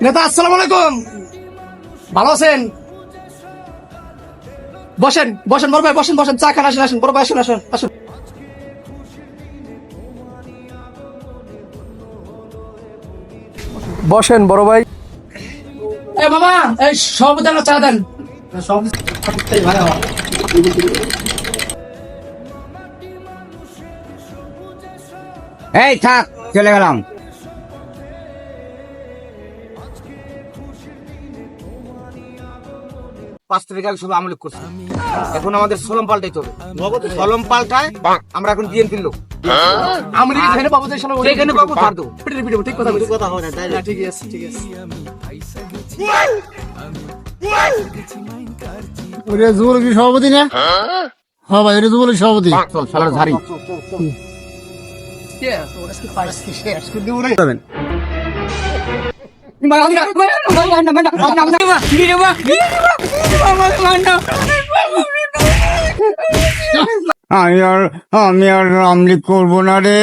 নেতা আসসালামু আলাইকুম, ভালো আছেন? বসেন বসেন বড় ভাই, বসেন বসেন, চা খান, আসেন আসেন বড় ভাই, আসুন আসুন আসুন। বসেন বড় ভাই। এ বাবা, এই সভাপতি একটা চা দেন। সভাপতি ভালো। এই থাক, চলে গেলাম। পাঁচ তারিখ আগে সব আমলিক করছে, এখন আমাদের সলম পাল্টাইতে হবে। সলম পাল্টায় আমরা এখন বিএনপির লোক। আমরা এখানে বাবুদের সামনে এখানে বাবু ছাড় দেবো। পিটে পিটে ঠিক কথা বলছি। কথা হয় না, তাই না? ঠিক আছে ঠিক আছে। ওরে যুবলীগ সভাপতি না? হ্যাঁ ভাই, ওটা যুবলীগ সভাপতি। চল শালার ঝাড়ি। আমি আর আমলিক করবো না রে।